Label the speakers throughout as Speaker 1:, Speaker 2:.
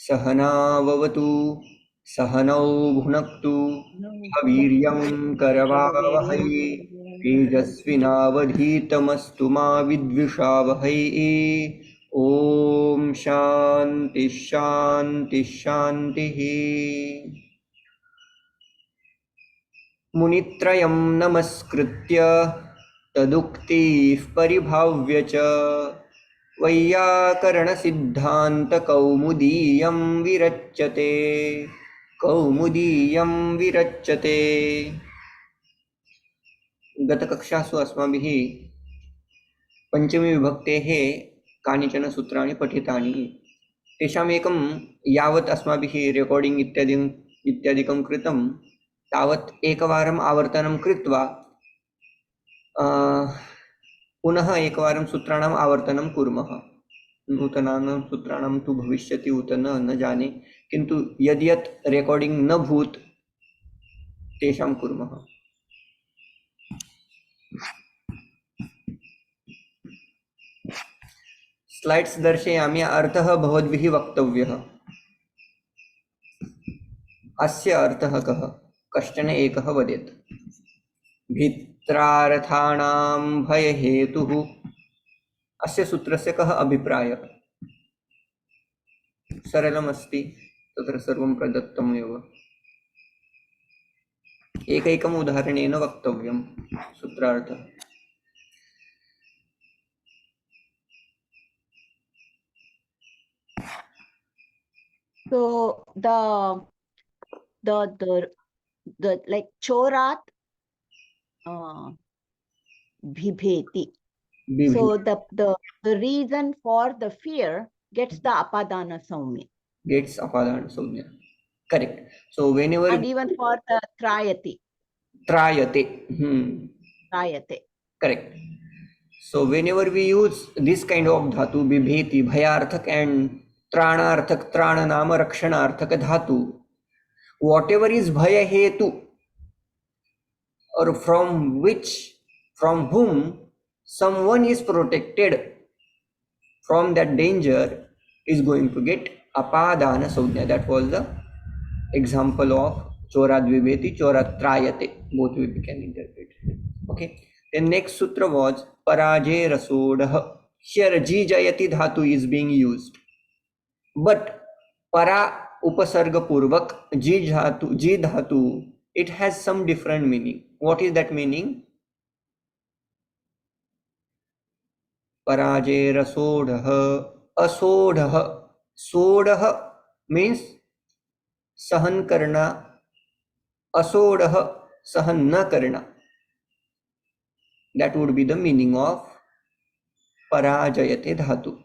Speaker 1: सहनाववतु सहनौ भुनक्तु वीर्यं करवावहै तेजस्विनावधीतमस्तु मा विद्विषावहै। ॐ शान्ति शान्ति शान्तिः। मुनित्रयं नमस्कृत्य तदुक्तिः परिभाव्य च वैयाकरणसिद्धान्तकौमुदीयं विरच्यते कौमुदीयं विरच्यते। गतकक्षासु अस्माभिः पञ्चमी विभक्तेः कानिचन सूत्राणि पठितानि। तेषाम् एकं यावत् अस्माभिः रेकार्डिङ्ग् इत्यादिकं कृतं तावत् एकवारम् आवर्तनं कृत्वा पुनः एकवारं सूत्राणाम् आवर्तनं कुर्मः। नूतनानां सूत्राणां तु भविष्यति उत न जाने, किन्तु यद्यत् रेकार्डिङ्ग् न भूत् तेषां कुर्मः। स्लैड्स् दर्शयामि। अर्थः भवद्भिः वक्तव्यः। अस्य अर्थः कः? कश्चन एकः वदेत्। भित्रार्थाणां भयहेतुः। अस्य सूत्रस्य कः अभिप्रायः? सरलमस्ति, तत्र सर्वं प्रदत्तमेव। एकैकम् उदाहरणेन वक्तव्यं सूत्रार्थः।
Speaker 2: So the like chorat bibheti. So the reason for the fear gets the apadana saumya.
Speaker 1: Gets apadana saumya. Correct. So whenever
Speaker 2: and even for the trayati.
Speaker 1: Trayate.
Speaker 2: Trayate.
Speaker 1: Correct. So whenever we use this kind of dhatu, bibheti, bhayarthak and tranarthak, trananama rakshanarthak dhatu, whatever is bhaya hetu, or from whom someone is protected from that danger, is going to get apadana saujna. That was the example of chorat vibheti, chorat trayate. Both we can interpret. Okay. The next sutra was paraje rasodah. Here ji jayati dhatu is being used, but para upasarga purvak ji dhatu, it has some different meaning. What is that meaning? Paraje rasodah, asodah. Sodah means sahan karna, asodah sahan na karna. That would be the meaning of parajayate dhatu.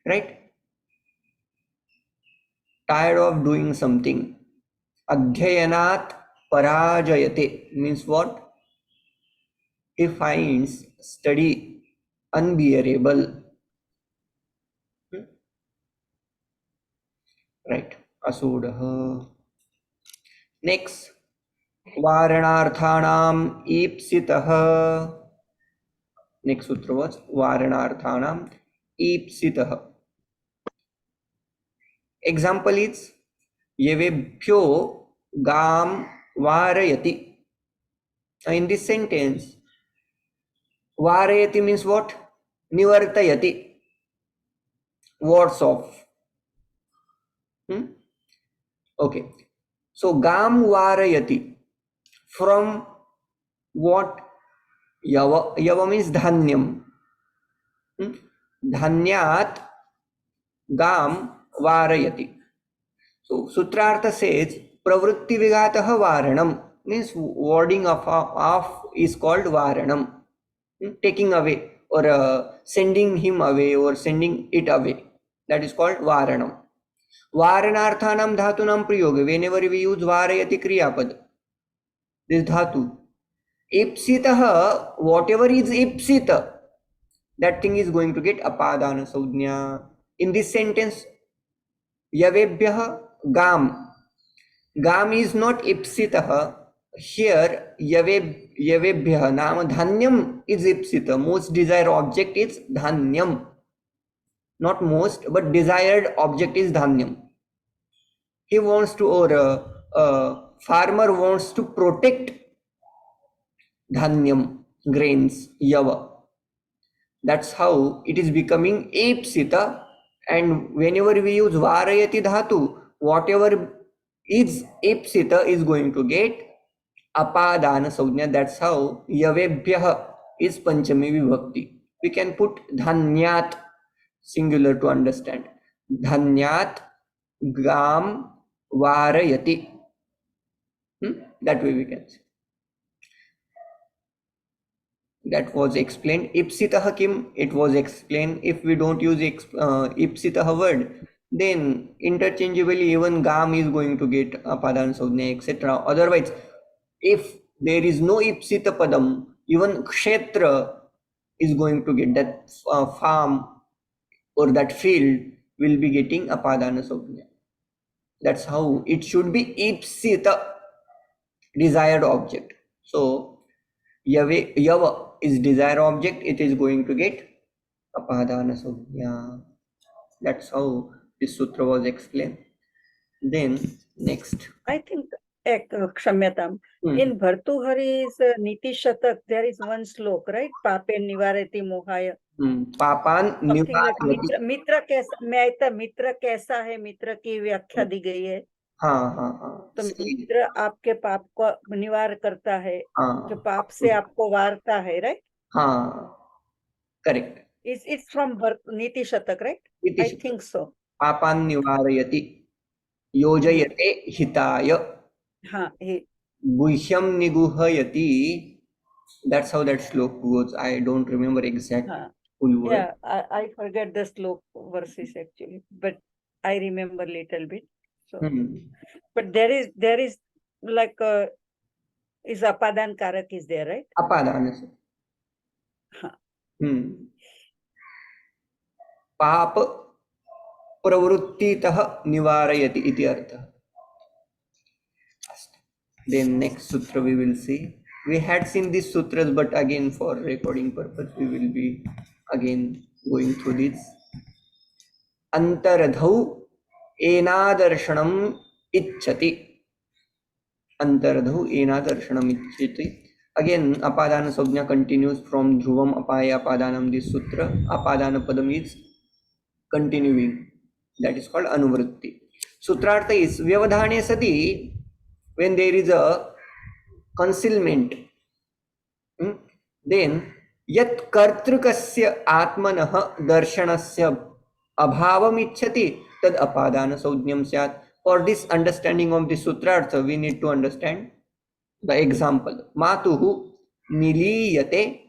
Speaker 1: Right? Tired of doing something. Adhyayanat parajayate means what? He finds study unbearable. Right? Asodah. Next. Varanarthanam ipsitah. Next sutra was Varanarthanam ipsitah. Example is Yevebhyo gam varayati. In this sentence, varayati means what? Nivartayati. Wards off. Okay. So gam varayati. From what? Yava. Yava means dhanyam. Dhanyat gam varayati. So sutrartha says pravritti vigatah varanam means warding off is called varanam. Taking away or sending him away or sending it away. That is called varanam. Varanarthanam dhatunam prayoga. Whenever we use varayati kriyapad, this dhatu. Ipsitah, whatever is ipsita, that thing is going to get apadana saujna. In this sentence, yavebhyah gam. Gam is not ipsitah. Here, yavebhyah nama dhanyam is ipsita. Most desired object is dhanyam. not most, but desired object is dhanyam. He wants to, or a farmer wants to protect dhanyam, grains, yava. That's how it is becoming epsita. And whenever we use varayati dhatu, whatever is epsita is going to get apadana saujna. That's how yavebhyah is panchami vibhakti. We can put dhanyat singular to understand. Dhanyat gam varayati. That way we can say. That was explained. Ipsitah kim, it was explained. If we don't use ipsitah word, then interchangeably even gam is going to get apadana saujna, etc. Otherwise, if there is no ipsita padam, even kshetra is going to get that farm or that field will be getting apadana saujna. That's how it should be ipsita, desired object. So yava is desired object, it is going to get apadana saujna. That's how this sutra was explained. Then next.
Speaker 3: I think Kshamyatam. In Bhartuhari's Niti Shatak, there is one slok, right? Pape Nivareti Mohaya.
Speaker 1: पापान
Speaker 3: Something like
Speaker 1: निवारयति.
Speaker 3: मित्र कैसा, मैं आयता मित्र कैसा है, मित्र की व्याख्या दी गई है.
Speaker 1: हाँ हाँ हाँ.
Speaker 3: तो मित्र आपके पाप को निवार करता है, जो पाप से आपको वारता है, right?
Speaker 1: हाँ, correct.
Speaker 3: It's from Niti Shatak, right?
Speaker 1: Niti
Speaker 3: I
Speaker 1: Shatak.
Speaker 3: think so.
Speaker 1: पापान निवारयति योजयते हिताय.
Speaker 3: हाँ, he.
Speaker 1: गुह्यम निगुहयति. That's how that slok goes. I don't remember exact full word.
Speaker 3: Yeah, I forget the slok verses actually, but I remember little bit. So, but there is like is apadan karak is there, right?
Speaker 1: अपादान से.
Speaker 3: हाँ.
Speaker 1: पाप प्रवृत्तितः निवारयति इति अर्थः. Then next sutra we will see. We had seen these sutras, but again for recording purpose we will be again going through this. Antaradhau enadarsanam ichchati. Antaradhau enadarsanam ichchati. Again, apadana saujna continues from dhruvam apaya apadanam. This sutra, apadana padam is continuing. That is called anuvritti. Sutrartha is vyavadhane sati, when there is a concealment, then yat kartrukasya atmanah darshanasya abhavam ichchati tad apadana saujnyam syat. For this understanding of the sutrartha, we need to understand the example. Matuhu niliyate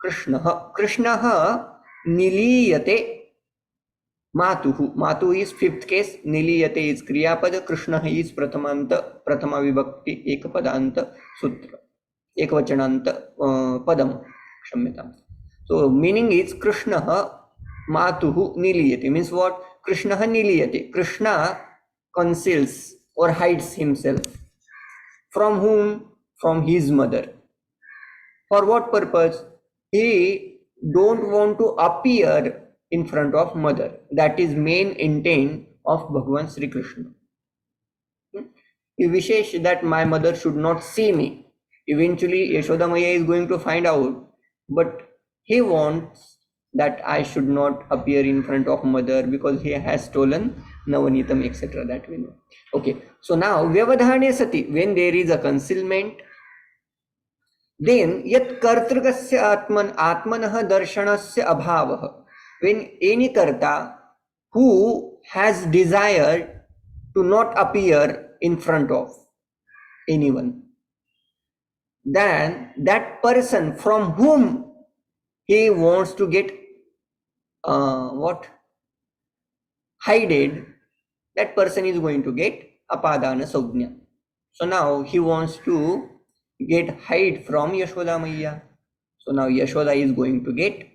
Speaker 1: Krishnaha. Krishnaha niliyate Matuhu. Matuhu is fifth case, niliyate is kriyapada, Krishna is pratamanta, pratama vibhakti, ekapadanta sutra, ekavachananta padam, kshamyatam. So meaning is Krishna Matuhu niliyate, means what? Krishna niliyate. Krishna conceals or hides himself. From whom? From his mother. For what purpose? He don't want to appear in front of mother. That is main intent of Bhagavan Sri Krishna. He wishes that my mother should not see me. Eventually Yashoda Maya is going to find out, but he wants that I should not appear in front of mother because he has stolen Navanitam, etc. That we know. Okay, so now Vyavadhane sati, when there is a concealment, then yat kartrukasya atmanah darshanasya abhavah, when any karta who has desired to not appear in front of anyone, then that person from whom he wants to get hided, that person is going to get apadana saujna. So now he wants to get hide from Yashoda Maiya. So now Yashoda is going to get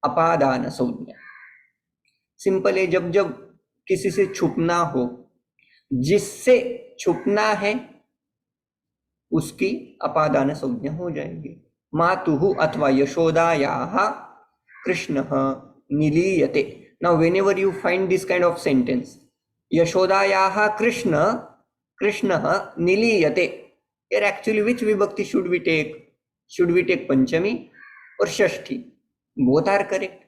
Speaker 1: अपादान संज्ञा. Simple है, जब जब किसी से छुपना हो, जिससे छुपना है उसकी अपादान संज्ञा हो जाएगी. मातुः अथवा यशोदायाः कृष्णः निलीयते. Now, whenever you find this kind of sentence, Yashodayaha Krishna niliyate. Here actually which vibhakti should we take? Should we take Panchami or Shashti? Both are correct,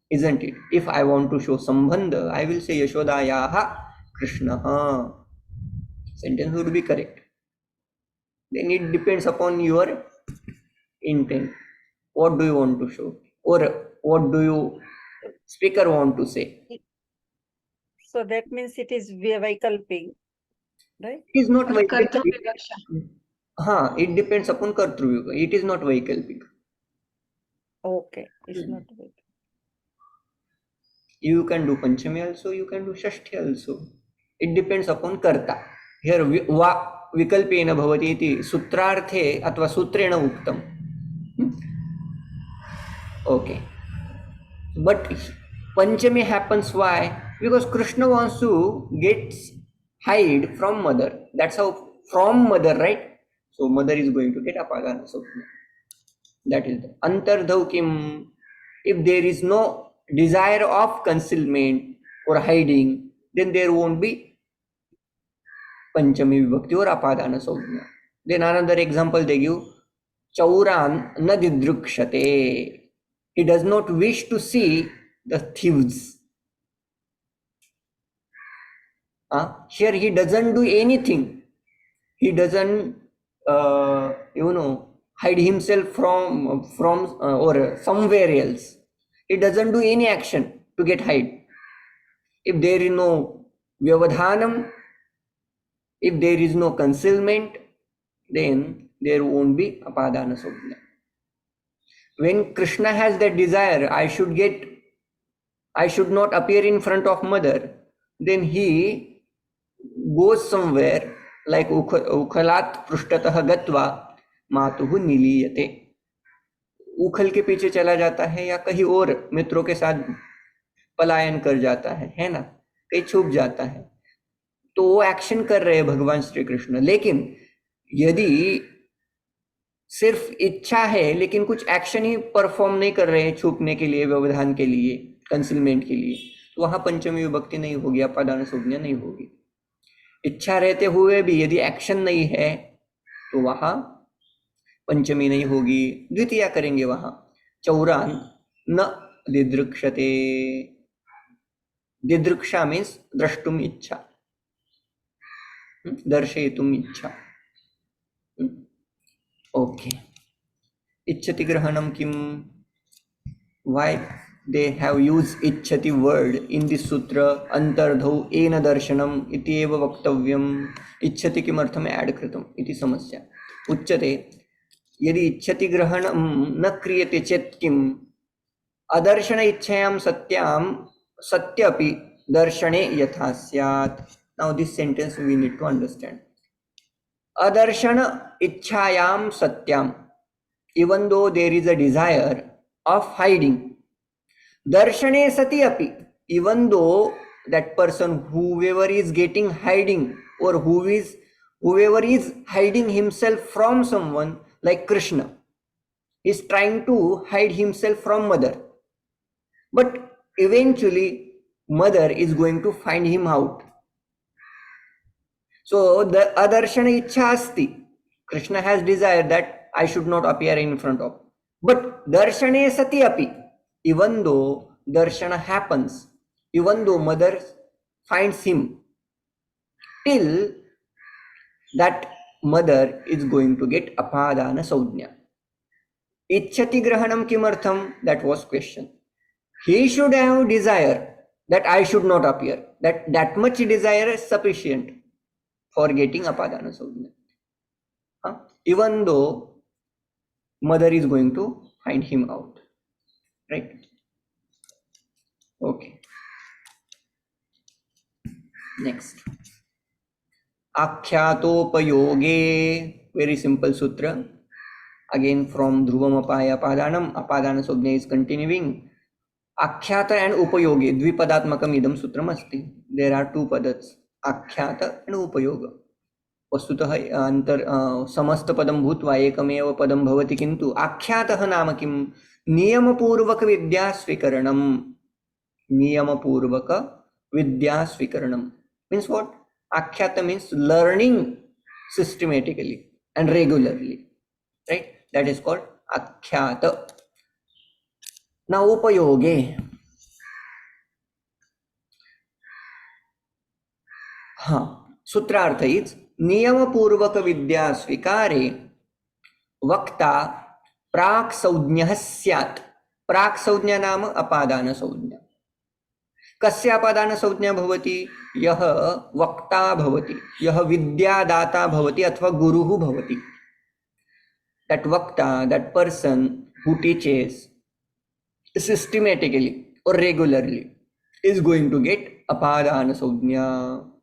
Speaker 1: isn't it? If I want to show Sambandha, I will say Yashodayaha Krishna. Sentence would be correct. Then it depends upon your intent. What do you want to show? Or what do you speaker want to say?
Speaker 3: So that means it is Vaikalpic, right?
Speaker 1: It is not Vaikalpic.
Speaker 2: Kartruvivaksha.
Speaker 1: It depends upon Kartruvivaksha. It is not Vaikalpic.
Speaker 3: Okay, it's not Vaikalpic.
Speaker 1: You can do Panchami also, you can do Shashti also. It depends upon Karta. Here va vikalpena bhavati iti sutrarthe atva sutrena uktam. Okay. But Panchami happens why? Because Krishna wants to get hide from mother. That's how, from mother, right? So mother is going to get apadana sopna. That is the antardhau kim. If there is no desire of concealment or hiding, then there won't be Panchami vibhakti or apadana sopna. Then another example they give, Chauran na didrukshate. He does not wish to see the thieves. Here he doesn't do anything. He doesn't, hide himself from or somewhere else. He doesn't do any action to get hide. If there is no vyavadhanam, if there is no concealment, then there won't be apadana sopna. When Krishna has that desire, I should not appear in front of mother, then he goes somewhere like ukhalat prushtataha gatva matuhu niliyate. उखल के पीछे चला जाता है या कहीं और मित्रों के साथ पलायन कर जाता है ना, कहीं छुप जाता है, तो वो एक्शन कर रहे हैं भगवान श्री कृष्ण. लेकिन यदि सिर्फ इच्छा है लेकिन कुछ एक्शन ही परफॉर्म नहीं कर रहे हैं छुपने के लिए, व्यवधान के लिए, कंसीलमेंट के लिए, तो वहां पंचमी विभक्ति नहीं होगी, अपादान संज्ञा नहीं होगी. इच्छा रहते हुए भी यदि एक्शन नहीं है तो वहां पंचमी नहीं होगी, द्वितीया करेंगे वहां. चौरान न दिदृक्षते. दिदृक्षा मीन्स द्रष्टुम इच्छा, दर्शयितुम इच्छा. Okay. Ichchati grahanam kim. Why they have used ichchati word in this sutra? Antardhau ena darshanam iti eva vaktavyam. Ichchati kimartham add kritam iti samasya. Uchchate यदि इच्छति ग्रहणम न क्रियते चेत् किम अदर्शन इच्छायां सत्याम सत्यपि दर्शने यथा स्यात्. Now this sentence we need to understand. Adarshana ichhayam satyam, even though there is a desire of hiding. Darshane sati api, even though that person, whoever is getting hiding or whoever is hiding himself from someone, like Krishna, is trying to hide himself from mother. But eventually mother is going to find him out. So the adarshana ichha asti. Krishna has desire that I should not appear in front of. But darshane sati api, even though darshana happens, even though mother finds him, till that mother is going to get apadana saujnya. Ichchati grahanam kimartham, that was question. He should have desire that I should not appear. That much desire is sufficient for getting apadana saujnya. Even though mother is going to find him out. Right? Okay. Next. Akhyatopayoge, very simple sutra. Again from Dhruvam Apaya Padanam, Apadana Sognya is continuing. Akhyata and Upayoge, Dvipadatmakam idam sutram asti. There are two padats, Akhyata and Upayoga. Vastutah antar samasta padam bhutva ekameva padam bhavati kintu akhyatah nama kim niyamapurvaka vidya swikaranam. niyamapurvaka vidya swikaranam means what? Akhyata means learning systematically and regularly, right? That is called akhyata. Now upayoge. सूत्रार्थ is नियमपूर्वक विद्या स्वीकारे वक्ता प्राक् संज्ञः स्यात्. प्राक् संज्ञा नाम अपादान संज्ञा. कस्य अपादान संज्ञा भवति? यः वक्ता भवति, यः विद्यादाता भवति अथवा गुरुः भवति. That वक्ता, that person who teaches systematically or regularly is going to get apadana संज्ञा.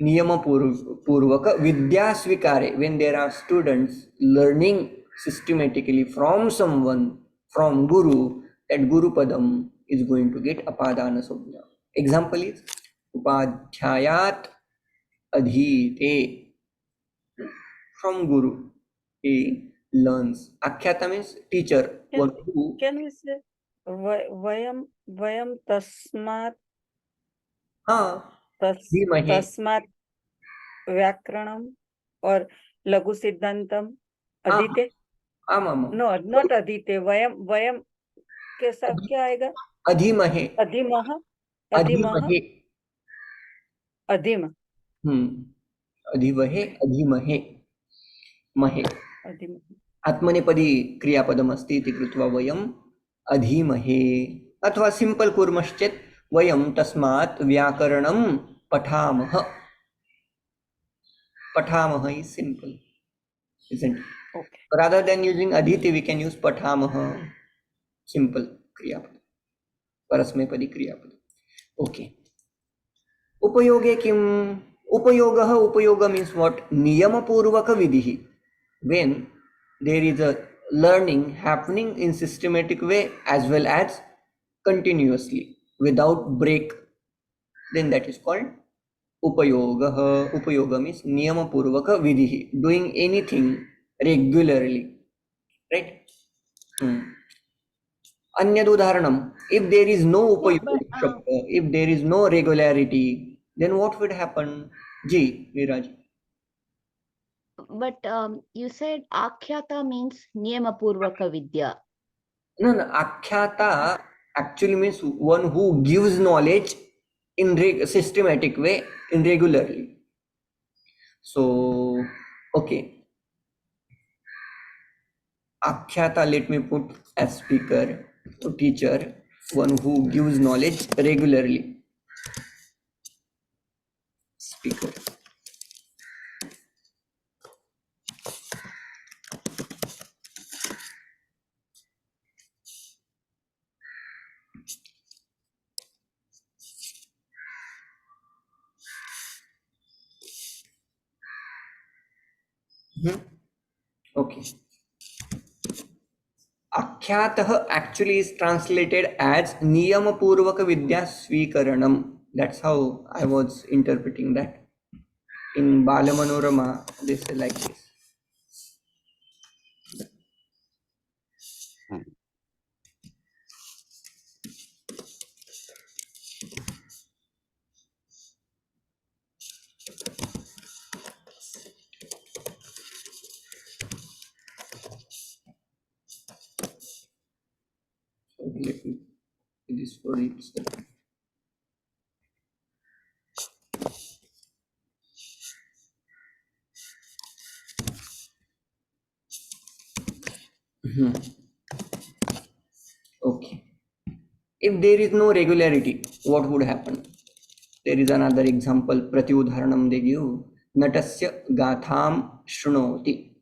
Speaker 1: नियम पूर्वक विद्या स्वीकारे, when there are students learning systematically from someone, from guru, that guru padam is going to get apadana संज्ञा. Example is upadhyayat adhite. From guru he learns. Akhyata means teacher. One who
Speaker 3: Can we say vayam tasmat
Speaker 1: धीमहि.
Speaker 3: तस्मात् व्याकरणम और लघु सिद्धांतम अधीते.
Speaker 1: आमाम.
Speaker 3: No not अधीते. वयम वयम के साथ क्या आएगा?
Speaker 1: अधीमहे.
Speaker 3: अधीमः.
Speaker 1: अधीमहे.
Speaker 3: अधीम.
Speaker 1: अधीवहे अधीमहे महे.
Speaker 3: अधीम.
Speaker 1: आत्मनेपदी क्रियापदम् अस्ति इति कृत्वा वयम् अधीमहे. अथवा सिंपल कुर्मश्चेत् वयं तस्मात् व्याकरणं पठामः. पठामः is simple, isn't it?
Speaker 3: Okay.
Speaker 1: Rather than using adhiti, we can use pathamah. Simple क्रियापद, परस्मैपदी क्रियापद. Okay. उपयोगे किम्? उपयोगः. उपयोग means what? नियमपूर्वक विधिः. When there is a learning happening in systematic way as well as continuously without break, then that is called upayogah. Upayoga means niyamapurvaka vidhi, doing anything regularly, right? Anyad udaharanam, if there is no upayoga, if there is no regularity, then what would happen? Ji, Viraj.
Speaker 2: But you said akhyata means niyamapurvaka vidya.
Speaker 1: No, akhyata actually means one who gives knowledge in systematic way, in regularly. So, okay. Akhyata, let me put as speaker, teacher, one who gives knowledge regularly. Speaker. Okay. Akhyatah actually is translated as niyamapurvaka vidya swikaranam. That's how I was interpreting that. In Balamanorama, they say like this. Let me do this for itself. Okay. If there is no regularity, what would happen? There is another example. Prati udharanam they give. Natasya gatham shrunoti.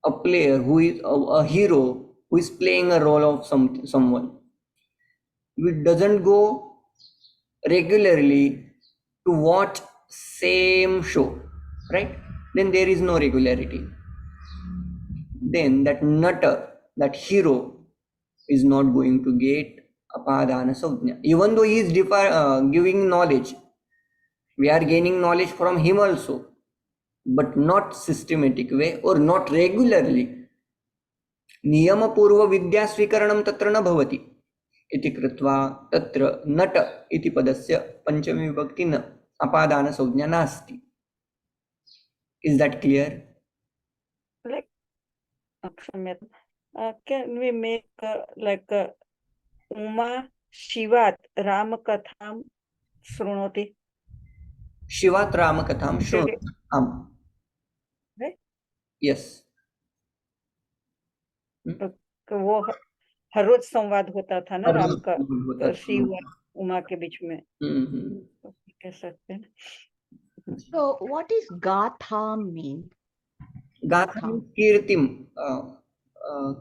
Speaker 1: A player who is a hero who is playing a role of someone. It doesn't go regularly to watch same show, right? Then there is no regularity. Then that nata, that hero, is not going to get apadana savjna. Even though he is giving knowledge, we are gaining knowledge from him also, but not systematic way or not regularly. Niyama purva vidya swikaranam tatra na bhavati. इति कृत्वा तत्र नट इति पदस्य पंचमी विभक्ति न अपादान संज्ञा नास्ति. Is that clear?
Speaker 3: Like, क्षम्यताम्. Can we make like Uma Shivat Ramakatham Srunoti?
Speaker 1: शिवात् रामकथां शृणोति. आम्.
Speaker 3: Right?
Speaker 1: Yes.
Speaker 3: वो हर रोज संवाद होता था ना
Speaker 1: हर
Speaker 3: राम
Speaker 1: रोज
Speaker 3: का
Speaker 1: होता था.
Speaker 3: शिव और उमा के बीच में,
Speaker 1: हम्म.
Speaker 3: तो कह सकते हैं.
Speaker 2: So what is gatha mean?
Speaker 1: गाथा means कीर्तिम.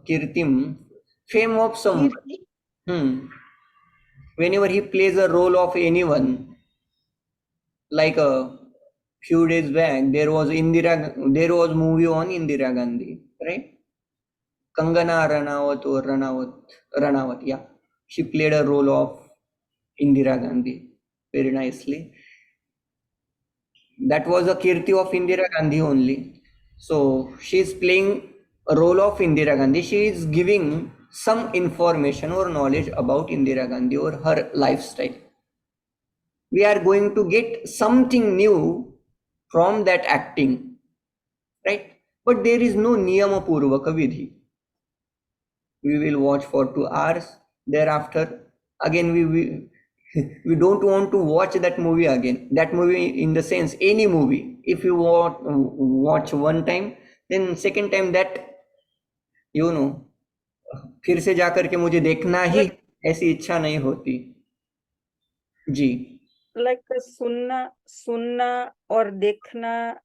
Speaker 1: कीर्तिम, fame of someone.
Speaker 2: Kirti?
Speaker 1: Whenever he plays a role of anyone, like a few days back, there was movie on Indira Gandhi, right? Kangana Ranawat, yeah. She played a role of Indira Gandhi very nicely. That was a Kirti of Indira Gandhi only. So she is playing a role of Indira Gandhi. She is giving some information or knowledge about Indira Gandhi or her lifestyle. We are going to get something new from that acting, right? But there is no niyama purvaka vidhi. We will watch for 2 hours. Thereafter, again we don't want to watch that movie again. That movie, in the sense, any movie. If you watch one time, then second time that, फिर से जाकर के मुझे देखना ही, ऐसी इच्छा नहीं होती. जी.
Speaker 3: लाइक सुनना और देखना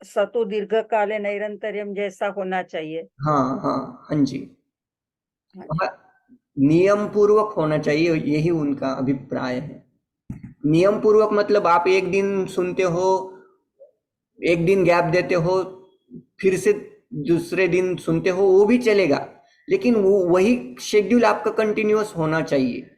Speaker 3: सतु दीर्घ काले नैरंतर्यम जैसा होना चाहिए.
Speaker 1: हाँ जी. नियम पूर्वक होना चाहिए, यही उनका अभिप्राय है. नियम पूर्वक मतलब आप एक दिन सुनते हो, एक दिन गैप देते हो, फिर से दूसरे दिन सुनते हो, वो भी चलेगा, लेकिन वही शेड्यूल आपका कंटिन्यूअस होना चाहिए.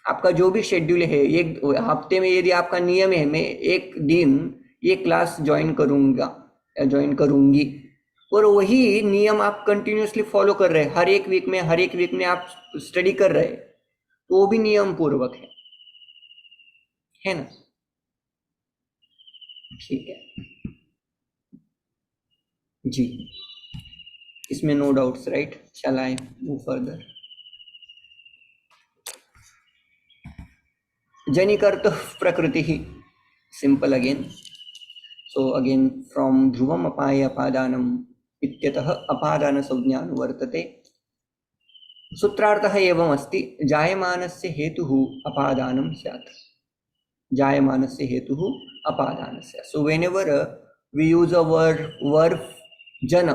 Speaker 1: आपका जो भी शेड्यूल है, एक हफ्ते में यदि आपका नियम है मैं एक दिन ये क्लास ज्वाइन करूंगा या ज्वाइन करूंगी, और वही नियम आप कंटिन्यूअसली फॉलो कर रहे हैं, हर एक वीक में आप स्टडी कर रहे हैं, तो वो भी नियम पूर्वक है ना. ठीक है जी. इसमें no doubts, right? Shall I move further? जनिकर्तुः प्रकृतिः, simple again. So again from ध्रुवम अपाय अपादानम इत्यतः अपादान संज्ञा वर्तते. सूत्रार्थः एवं अस्ति, जायमानस्य हेतुः अपादानं स्यात्. जायमानस्य हेतुः अपादानं स्यात्. So whenever we use a verb जन,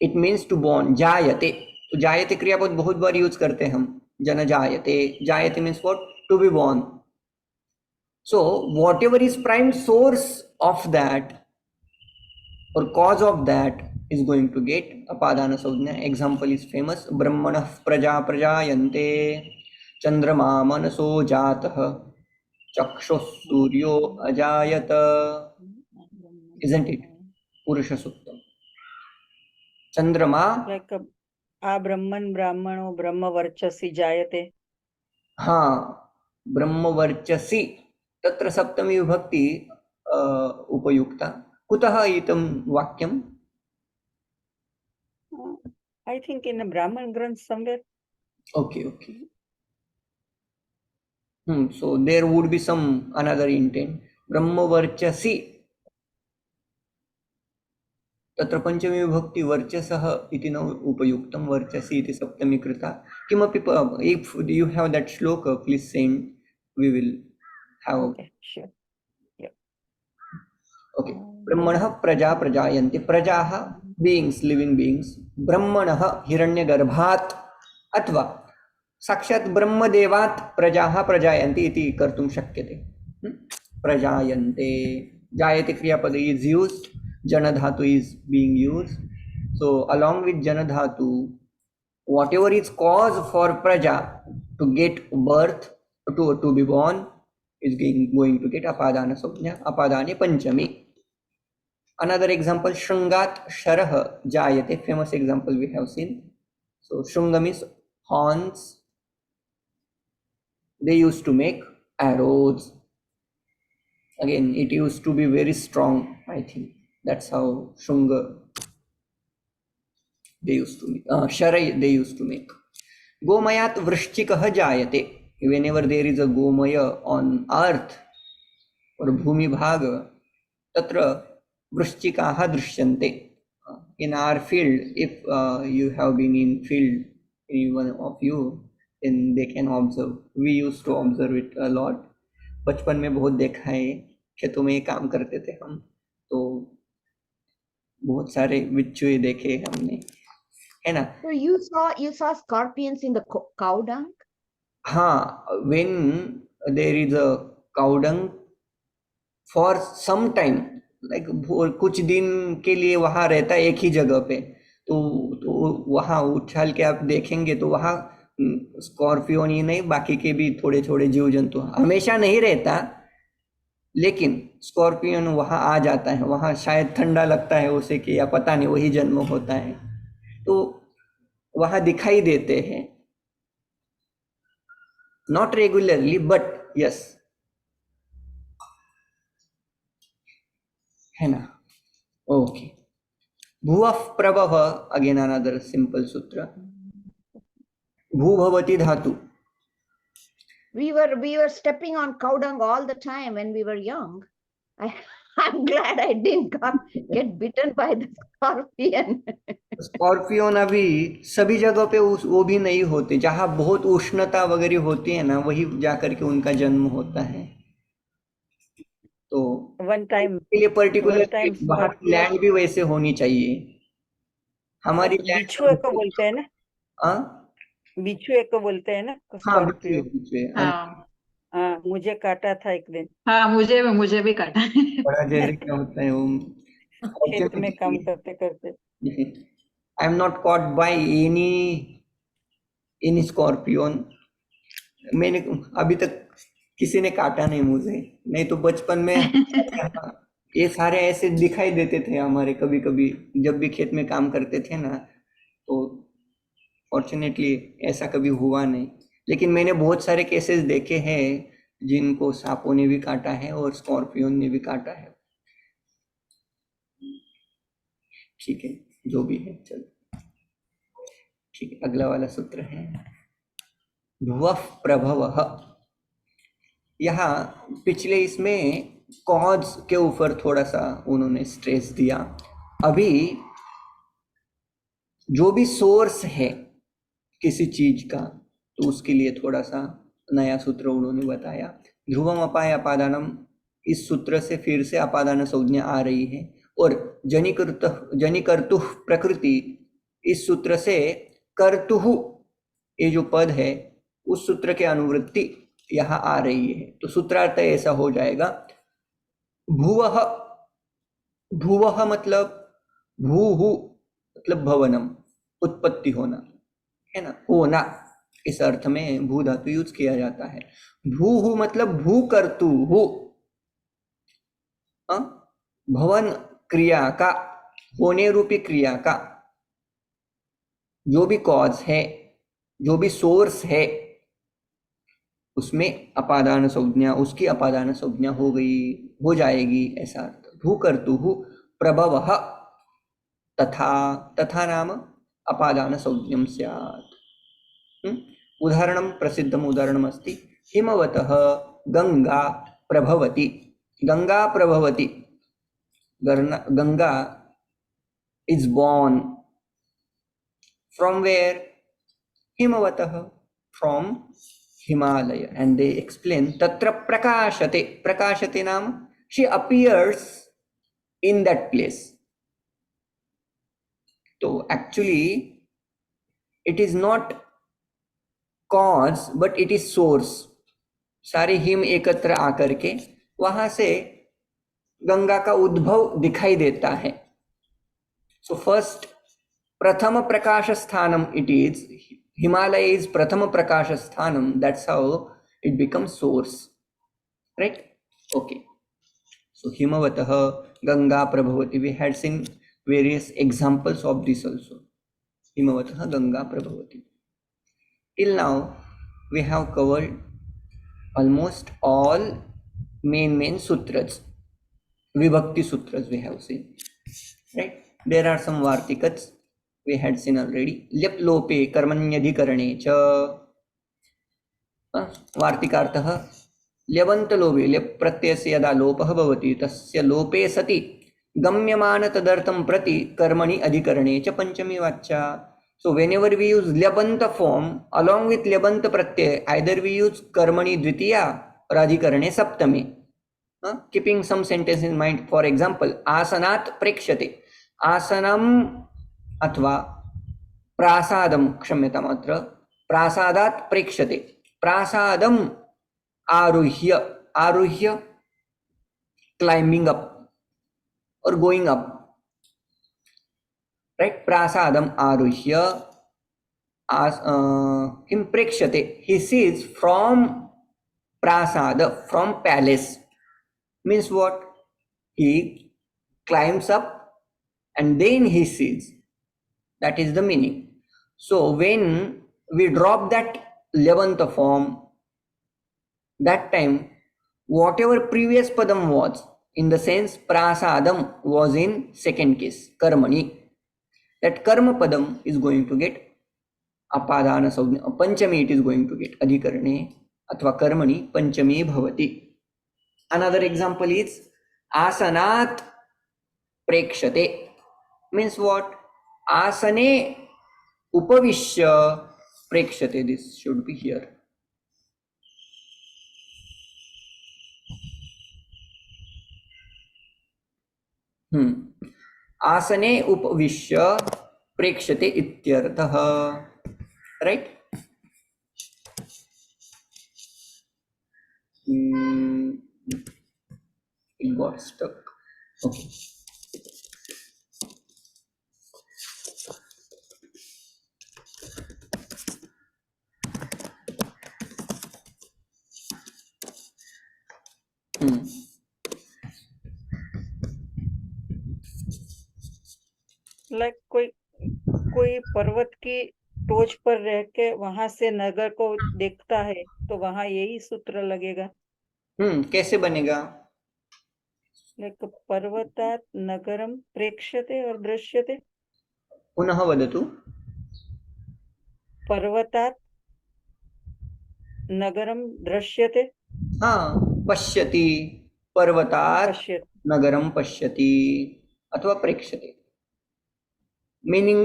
Speaker 1: इट मीन्स टू बॉर्न. जायते, तो जायते क्रियापद बहुत बार यूज करते हैं हम. जन जायते, जायते means what? To be born. So whatever is prime source of that or cause of that is going to get apadana संज्ञा. Example is famous. ब्रह्मणः प्रजा प्रजायन्ते, चंद्रमा मनसो जातः, चक्षुः सूर्यो अजायत. Isn't it? पुरुष सूक्तम. चंद्रमा,
Speaker 3: लाइक आ ब्रह्मन् ब्राह्मणो ब्रह्म वर्चसी जायते.
Speaker 1: हाँ, ब्रह्म वर्चसी, तत्र सप्तमी विभक्ति उपयुक्ता. कुतः इदं वाक्यम्?
Speaker 3: I think in a Brahman Granth somewhere.
Speaker 1: Okay. So there would be some another intent. ब्रह्म वर्चसी, तत्र पंचमी विभक्ति वर्चसः इति न उपयुक्तं, वर्चसी इति सप्तमी कृता. किमपि if you have that shloka, please send. We will have.
Speaker 3: Okay, sure. Yeah.
Speaker 1: Okay. ब्रह्मणः प्रजा प्रजायन्ते, प्रजाः beings, living beings. ब्रह्मणः हिरण्यगर्भात् अथवा साक्षात् ब्रह्मदेवात् प्रजाः प्रजायन्ते इति कर्तुं शक्यते. प्रजायन्ते, जायते क्रियापद is used, jana dhatu is being used. So along with jana dhatu, whatever is cause for praja to get birth, to be born, is going to get apadana samjna, apadane panchami. Another example, Shrungat Sharah Jayate, famous example we have seen. So Shrunga means horns, they used to make arrows. Again, it used to be very strong, I think. That's how Shunga they used to make. Sharai they used to make. Gomayat vrishchikah jayate. Whenever there is a gomaya on earth or bhumi bhaga, tatra vrishchikaha drishyante. In our field, if you have been in field, any one of you, then they can observe. We used to observe it a lot. बचपन में बहुत देखा है, खेतों में काम करते थे हम, तो बहुत सारे बिच्छुए देखे हमने, है ना.
Speaker 2: So you saw scorpions in the cow dung?
Speaker 1: हाँ, when there is a cow dung for some time, like कुछ दिन के लिए वहाँ रहता है एक ही जगह पे, तो वहाँ उछाल के आप देखेंगे तो वहाँ स्कॉर्पियन ही नहीं, बाकी के भी थोड़े थोड़े जीव जंतु, हमेशा नहीं रहता, लेकिन स्कॉर्पियन वहाँ आ जाता है. वहाँ शायद ठंडा लगता है उसे कि या पता नहीं, वही जन्म होता है, तो वहाँ दिखाई देते हैं. नॉट रेगुलरली बट यस, है ना. ओके. भुवः प्रभव, अगेन अनदर सिंपल सूत्र. भू भवति धातु.
Speaker 2: We were stepping on cow dung all the time when we were young. I'm glad I didn't get bitten by the scorpion.
Speaker 1: Scorpion अभी सभी जगह पे वो भी नहीं होते, जहाँ बहुत उष्णता वगैरह होती है ना, वही जाकर के उनका जन्म होता है. तो
Speaker 3: वन टाइम
Speaker 1: के लिए पर्टिकुलर वहाँ की लैंड भी वैसे होनी चाहिए. हमारी
Speaker 3: बिच्छुए को बोलते हैं ना.
Speaker 1: हाँ,
Speaker 3: बिच्छुए को बोलते हैं ना.
Speaker 1: हाँ,
Speaker 3: हाँ, मुझे काटा था एक दिन.
Speaker 4: हाँ, मुझे भी काटा.
Speaker 1: बड़ा जहरीला होता है वो.
Speaker 3: खेत में काम करते करते.
Speaker 1: I am not caught by any scorpion. मैंने अभी तक किसी ने काटा नहीं मुझे, नहीं तो बचपन में ये सारे ऐसे दिखाई देते थे हमारे. कभी कभी जब भी खेत में काम करते थे ना, तो फॉर्चुनेटली ऐसा कभी हुआ नहीं, लेकिन मैंने बहुत सारे केसेस देखे हैं जिनको सांपों ने भी काटा है और स्कॉर्पियन ने भी काटा है. ठीक है, जो भी है, चलो ठीक है. अगला वाला सूत्र है भुवः प्रभवः. यहाँ पिछले इसमें कॉज के ऊपर थोड़ा सा उन्होंने स्ट्रेस दिया. अभी जो भी सोर्स है किसी चीज का, तो उसके लिए थोड़ा सा नया सूत्र उन्होंने बताया. ध्रुवम अपाय अपादानम, इस सूत्र से फिर से अपादान संज्ञा आ रही है. और जनिकर्तुः प्रकृति, इस सूत्र से कर्तुः ये जो पद है उस सूत्र के अनुवृत्ति यहाँ आ रही है. तो सूत्रार्थ ऐसा हो जाएगा भुवः. भुवः मतलब भूहु मतलब भवनम, उत्पत्ति होना, है ना, होना. इस अर्थ में भू धातु यूज किया जाता है. भूहु मतलब भू कर्तु हु, भवन क्रिया का, होने रूपी क्रिया का जो भी कॉज है, जो भी सोर्स है, उसमें अपादान संज्ञा, उसकी अपादान संज्ञा हो जाएगी, ऐसा अर्थ. भू कर्तु प्रभवः तथा, तथा नाम अपादान संज्ञम स्यात्. उदाहरणं प्रसिद्धम उदाहरणम् अस्ति हिमवतः गंगा प्रभवति. गंगा प्रभवति, Ganga is born from where? Himavatah, from Himalaya. And they explain tatra prakashate. Prakashate naam, she appears in that place. So actually it is not cause but it is source. सारे हिम एकत्र आकर के वहां से गंगा का उद्भव दिखाई देता है. So first प्रथम प्रकाश स्थानम it is, Himalaya is प्रथम प्रकाश स्थानम, that's how it becomes source, right? Okay, so Himavatah Ganga Prabhavati, we had seen various examples of this also. Himavatah Ganga Prabhavati. Till now we have covered almost all main sutras, vibhakti sutras we have seen, right? There are some vartikats we had seen already. Lep lope कर्मण्यधिकरणे च वार्तिकार्थः ल्यवन्तलोपे लेप् प्रत्ययस्य यदा लोपः भवति तस्य लोपे सति गम्यमान तदर्थं प्रति कर्मणि अधिकरणे च पंचमी वाच्या. So whenever we use lyabanta form along with lyabanta pratyay, either we use karmani dvitiya or adhikarane saptami. Keeping some sentence in mind, for example, asanat prekshate, asanam अथवा प्रासादम, क्षम्यताम्, अत्र प्रासादात् प्रेक्ष्यते, प्रासादम आरुह्य, आरुह्य climbing up or going up, right? Prasadam aruhya, as him prekshate, he sees from prasada, from palace. Means what? He climbs up and then he sees. That is the meaning. So when we drop that 11th form, that time whatever previous padam was, in the sense prasadam was in second case, karmani, that karma padam is going to get apadana saujna, panchami it is going to get adhikarane athva karmani panchami bhavati. Another example is asanat prekshate, means what? Asane upavishya prekshate, this should be here. आसने उपविश्य प्रेक्ष्यते इत्यर्थः, right? It got stuck. Okay.
Speaker 3: Like कोई पर्वत की टोच पर रह के वहां से नगर को देखता है तो वहां यही सूत्र लगेगा.
Speaker 1: कैसे बनेगा?
Speaker 3: लाइक पर्वतात् नगरम प्रेक्ष्यते और दृश्यते.
Speaker 1: पुनः वदतु.
Speaker 3: पर्वतात् नगरम दृश्यते.
Speaker 1: हाँ, पश्यति, पर्वतात्
Speaker 3: पश्यति,
Speaker 1: नगरम पश्यति अथवा प्रेक्ष्यते. मीनिंग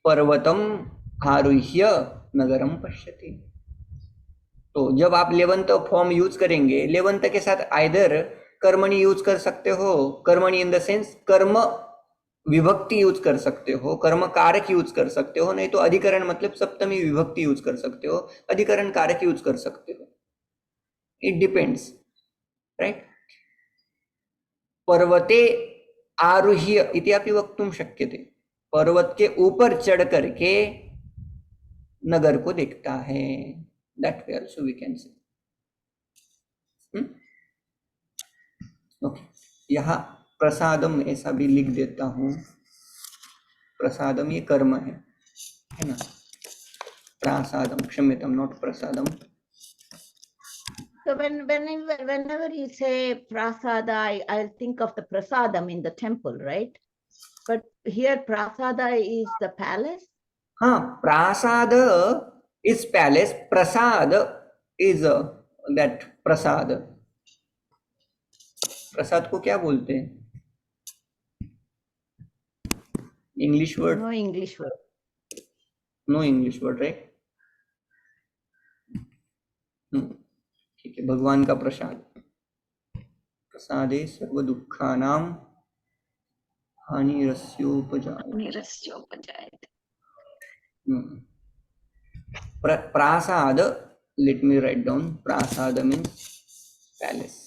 Speaker 1: पर्वतम आरुह्य नगरम पश्यति. तो जब आप लेवंत फॉर्म यूज करेंगे, लेवंत के साथ आइदर कर्मणि यूज कर सकते हो, कर्मणि इन द सेंस कर्म विभक्ति यूज कर सकते हो, कर्म कारक यूज कर सकते हो, नहीं तो अधिकरण मतलब सप्तमी विभक्ति यूज कर सकते हो, अधिकरण कारक यूज कर सकते हो. It depends, right? पर्वते आरुह्य इति अपि वक्तुं शक्यते. पर्वत के ऊपर चढ़ करके नगर को देखता है. That way also we can say. Okay, यहाँ प्रसादम ऐसा भी लिख देता हूँ. प्रसादम ये कर्म है ना? प्रासादम, क्षम्यताम, नॉट प्रसादम.
Speaker 2: So whenever you say prasada, I'll think of the prasadam in the temple, right? But here prasada is the palace.
Speaker 1: हाँ, prasada is palace. Prasad is that prasad. प्रसाद को क्या बोलते हैं? English word?
Speaker 2: No English word.
Speaker 1: No English word, right? ठीक है, भगवान का प्रसाद. प्रसादे सर्व दुखानां हानिरस्योपजायते. Prasad, let me write down. Prasad means palace.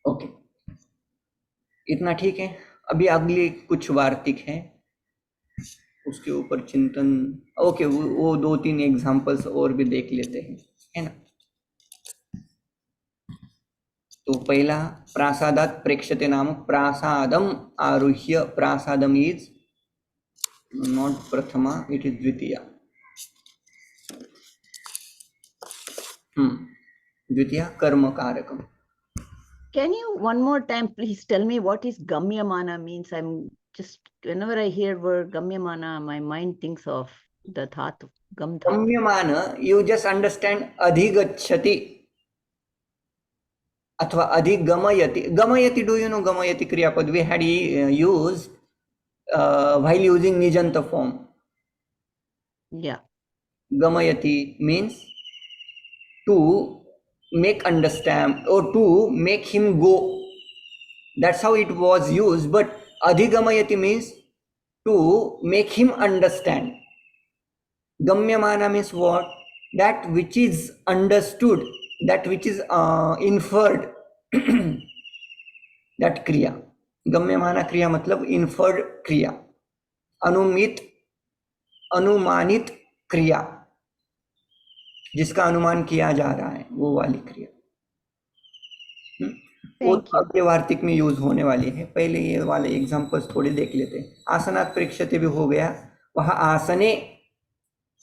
Speaker 1: Okay, इतना ठीक है. अभी अगली कुछ वार्तिक हैं, उसके ऊपर चिंतन. ओके, वो 2-3 एग्जांपल्स और भी देख लेते हैं, है ना? तो पहला प्रासादात प्रेक्ष्यते नाम प्रासादम आरुह्य, प्रासादम is not Prathama, it is द्वितीया. द्वितीया कर्म कारकम.
Speaker 2: Can you one more time please tell me what is Gamyamana means? I'm just, whenever I hear word Gamyamana, my mind thinks of the dhatu, Gam dhatu.
Speaker 1: गम्यमान, you just understand अधिगच्छति अथवा अधिगमयति. गमयति, do you know गमयति क्रियापद? We had used while using nijanta form.
Speaker 2: Yeah.
Speaker 1: Gamayati means to make understand or to make him go. That's how it was used. But adhigamayati means to make him understand. Gamyamana means what? That which is understood, that which is inferred. That kriya. Gamyamana kriya मतलब inferred kriya. अनुमानित क्रिया, जिसका अनुमान किया जा रहा है, वो वाली क्रिया. वो अगले वार्तिक में यूज होने वाली है. पहले ये वाले एग्जांपल्स थोड़े देख लेते हैं. आसनात प्रेक्ष्यते भी हो गया, वहां आसने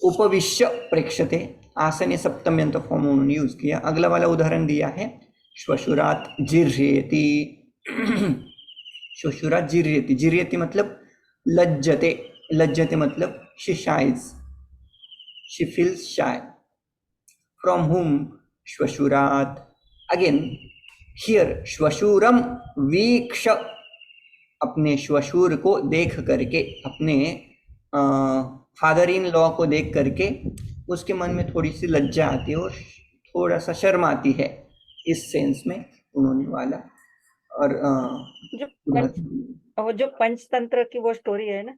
Speaker 1: उपविश्य प्रेक्ष्यते, आसने सप्तम्यंत फॉर्म उन्होंने यूज किया. अगला वाला उदाहरण दिया है श्वशुरात जिर्यति. श्वशुरात जिर्यति, जिर्यति मतलब लज्जते, लज्जते मतलब she shies, she feels shy. From whom? Shwashurat. Again here श्वशुरम वीक्ष, अपने श्वशुर को देख करके, अपने फादर इन लॉ को देख करके उसके मन में थोड़ी सी लज्जा आती है और थोड़ा सा शर्म आती है, इस सेंस में उन्होंने वाला. और
Speaker 3: जो पंचतंत्र की वो स्टोरी है ना,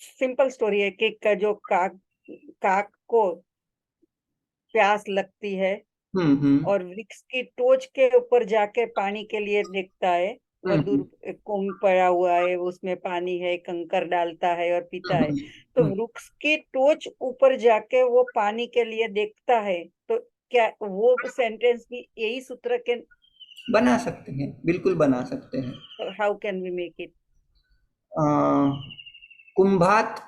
Speaker 3: सिंपल स्टोरी है कि जो काक को प्यास लगती है और वृक्ष की टोच के ऊपर जाके पानी के लिए देखता है, और दूर कुंभ पड़ा हुआ है, उसमें पानी है, कंकर डालता है और पीता है. तो वृक्ष की टोच ऊपर जाके वो पानी के लिए देखता है. तो क्या वो सेंटेंस भी यही सूत्र के
Speaker 1: बना सकते हैं? बिल्कुल बना सकते हैं.
Speaker 3: How can we make it?
Speaker 1: कुंभात